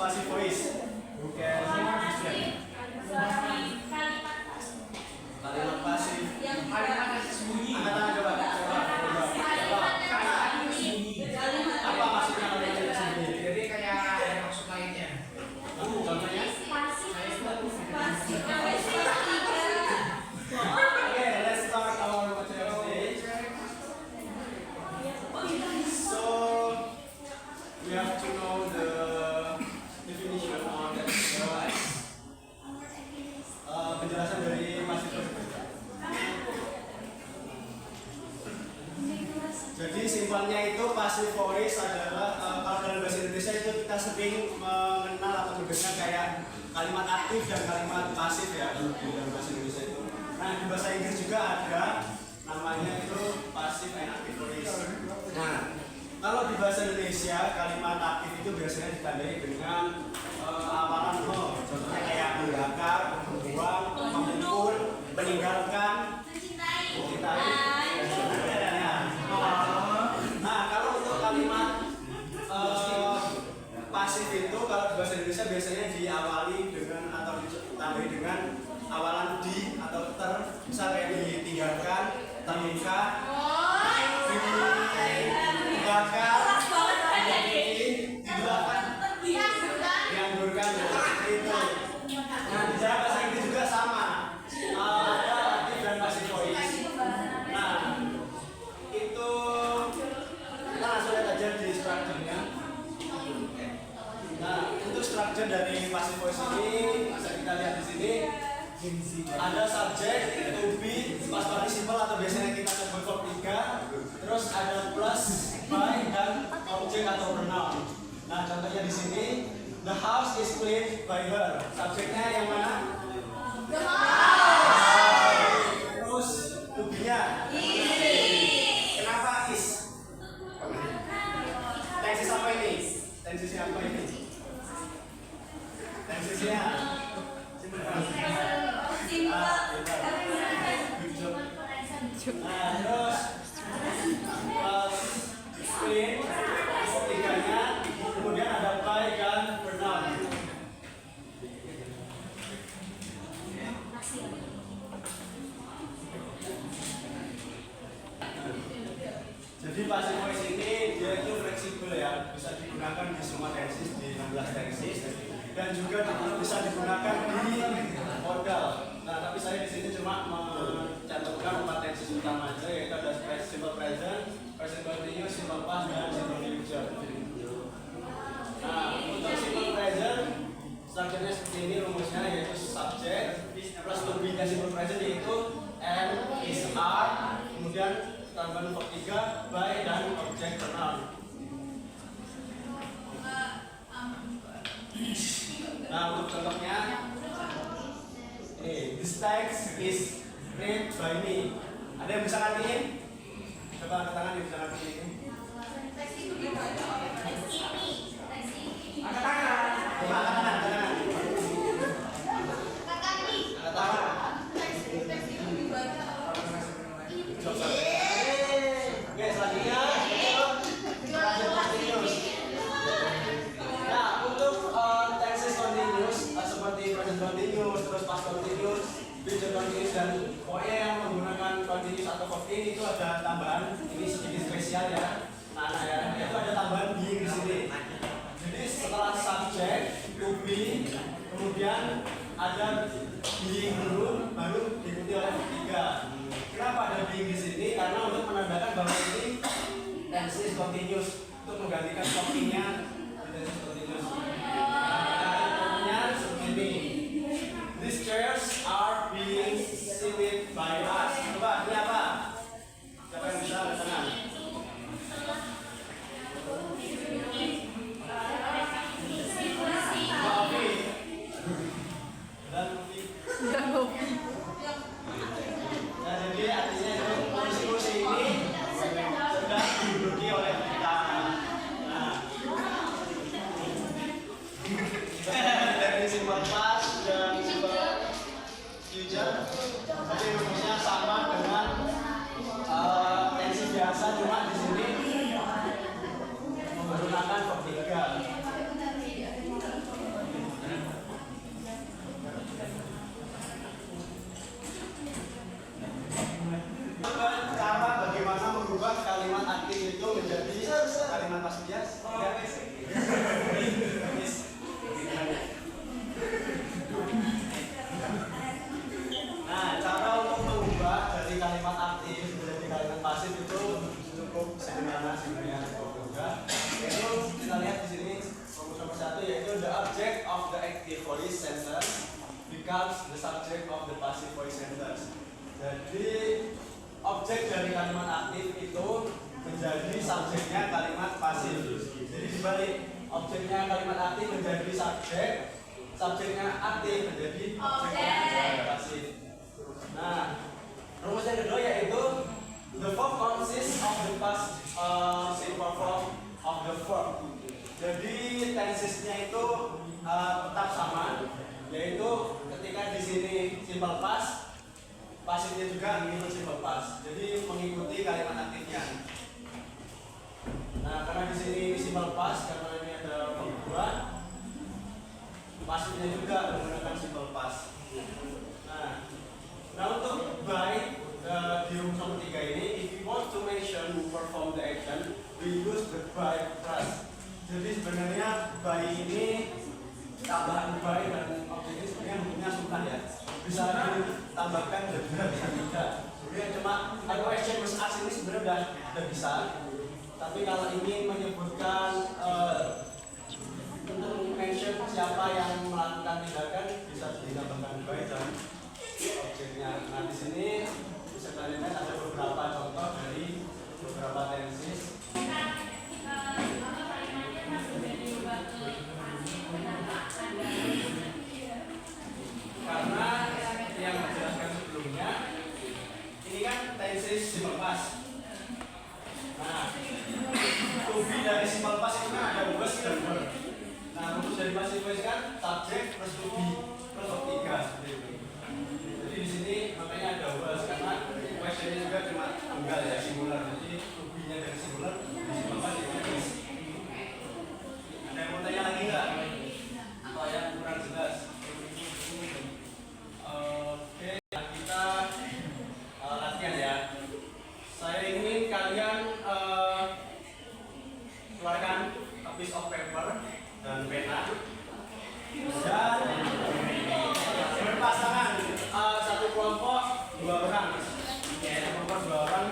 passive voice. Who can describe? Kalimat pasif. Kalimat sembunyi. Angkat tangan coba. Apa maksudnya kalimat sembunyi? Jadi kayak ada maksud lainnya. Contohnya? Penjelasan dari passive voice. Jadi simpelnya itu passive voice adalah kalau dalam bahasa Indonesia itu kita sering mengenal atau mendengar kayak kalimat aktif dan kalimat pasif ya di dalam bahasa Indonesia itu. Nah di bahasa Inggris juga ada namanya itu passive and active voice. Nah kalau di bahasa Indonesia kalimat aktif itu biasanya ditandai dengan awalan ho, contohnya kayak membakar, membuang, memukul, meninggalkan, mencintai. Nah kalau untuk kalimat pasif itu kalau di bahasa Indonesia biasanya diawali dengan atau ditambahi dengan awalan di atau ter, misalnya ditinggalkan, terluka, dibakar, dianggurkan, itu. Nah di dalam bahasa Inggris juga sama, ada aktif dan passive voice. Nah itu kita langsung lihat aja di strukturnya. Nah untuk struktur dari passive voice ini bisa kita lihat di sini. Ada subjek, to be, past participle atau biasanya kita sebut verb 3. Terus ada plus, by, dan objek atau pronoun. Nah contohnya di sini, the house is cleaned by her. Subjeknya yang mana? The house. Terus to be-nya? Kenapa is? Tensis apa ini? Tensisnya apa ini? Tensisnya? Nah, terus clean, tiganya, kemudian ada by dan pronoun. Jadi passive voice ini dia itu fleksibel ya, bisa digunakan di semua tensis, di 16 tensis, dan juga bisa digunakan di modal. Nah, tapi saya di sini cuma mencantumkan 4 tensis utama aja, yaitu ada simple present, present continuous, simple past, dan simple future. Nah, untuk simple present, strukturnya seperti ini rumusnya, yaitu subject plus to be dan simple present yaitu am, is, are, kemudian tambahan verb 3, by, dan objek pronoun. Nah, untuk contohnya, this text is read by me. Ada yang bisa ngertiin? Coba angkat tangan yang bisa ngertiin. Angkat tangan. Coba angkat tangan. Angkat tangan. Oke, selanjutnya. Nah, untuk tenses continuous seperti present continuous, terus past continuous, future continuous, dan pokoknya yang menggunakan continuous atau verb ini itu ada tambahan, ini sedikit spesial ya. Nah, ya, itu ada tambahan being di sini. Jadi setelah subject to be, kemudian ada being dulu, baru diikuti oleh verb 3. Kenapa ada being di sini? Karena untuk menandakan bahwa ini tenses continuous, untuk menggantikan copy-nya di tenses continuous. Seperti ini. These chairs are being seated by us. Coba, ini apa? Siapa yang bisa angkat tangan? Nah, jadi artinya itu kursi-kursi ini sedang diduduki oleh kita. Nah, voice sentence becomes the subject of the passive voice sentence. Jadi objek dari kalimat aktif itu menjadi subjeknya kalimat pasif. Jadi dibalik, objeknya kalimat aktif menjadi subjek, subjeknya aktif menjadi objeknya pasif. Nah, rumus yang kedua yaitu the verb consists of the past simple form of the verb. Jadi tensesnya itu tetap sama, yaitu ketika di sini simple past, pasifnya juga mengikuti simple past. Jadi mengikuti kalimat aktifnya. Nah, karena di sini simple past, karena ini ada verb 2, pasifnya juga menggunakan simple past. Nah untuk by di rumus nomor 3 ini, if you want to mention who perform the action, we use the by phrase. Jadi sebenarnya by ini tambahan by dan objek ini sebenarnya hubungannya suka ya. Bisa ditambahkan the bisa tidak. Sebenarnya cuma question was asked ini sebenarnya udah bisa. Tapi kalau ingin menyebutkan untuk mention siapa yang melakukan tindakan, bisa ditambahkan by dan objeknya. Nah di sini bisa kalian lihat ada beberapa contoh dari beberapa tenses. Karena yang dijelaskan sebelumnya ini kan tenses simple past. Nah, to be dari simple past itu kan ada was dan were. Nah, rumus dari passive voice kan subjek plus to be plus verb 3 seperti itu. Jadi di sini makanya ada was karena questionnya juga cuma tunggal ya, singular. Jadi to be-nya dari singular di simple past itu is. Ada yang mau tanya lagi nggak? Atau yang kurang jelas? Oke, kita latihan ya. Saya ingin kalian keluarkan a piece of paper dan pena dan berpasangan satu kelompok 2 orang, satu kelompok 2 orang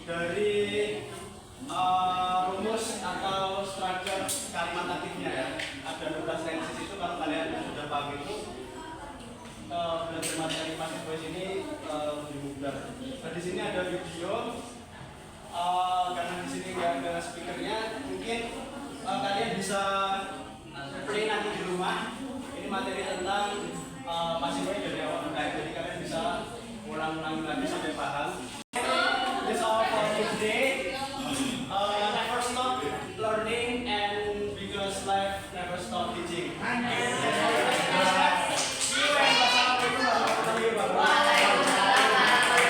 dari rumus atau struktur kalimat aktifnya ya. Ada 12 tenses itu kalau kalian sudah paham itu belajar materi passive voice ini lebih mudah. Nah, di sini ada video. Karena di sini nggak ada speakernya, mungkin kalian bisa play nanti di rumah. Ini materi tentang passive voice dari awal sampai akhir, jadi kalian bisa ulang-ulang lagi sampai paham.